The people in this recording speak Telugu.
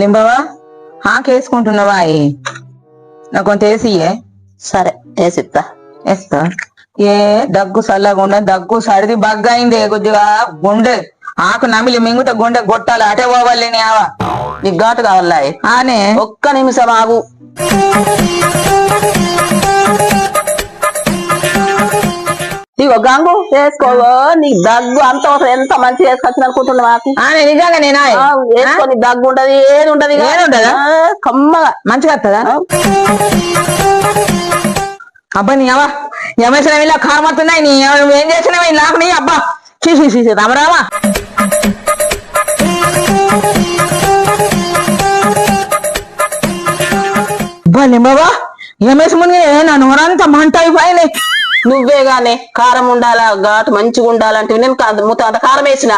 లింబవా కేసుకుంటున్నావా నాకు కొంత వేసియే. సరే వేసిస్తా. వేస్తా. ఏ దగ్గు చల్లకుండా దగ్గు సరిది బగ్గైంది కొద్దిగా గుండె ఆకు నమిలి మింగుట గుండె గొట్టాలి అటే పోవాలి ఆవా. నీకు ఘాటు కావాలా? ఆనే ఒక్క నిమిషం ఆగు. ఇగో గంగు వేసుకోవో. నీకు దగ్గు అంత ఎంత మంచిగా వేసుకొచ్చింది అనుకుంటున్నా నాకు. నిజంగా నేనా వేసుకొని దగ్గు ఉండదు ఏది ఉండదు. ఏదుండదా? కమ్మగా మంచిగా వస్తుందా? అబ్బా నీ అవ్వ యమేసిన ఇలా కారం వస్తున్నాయి. నీ ఏం చేసినావు నాకు నీ అబ్బా చీసి రామరామా. అబ్బా నిమ్మవా యమేసి ముని నా నోరంతా మంట అయిపోయినాయి. నువ్వే గానే కారం ఉండాలా ఘాటు మంచిగా ఉండాలంటే నేను ముత్త అంత కారం వేసిన.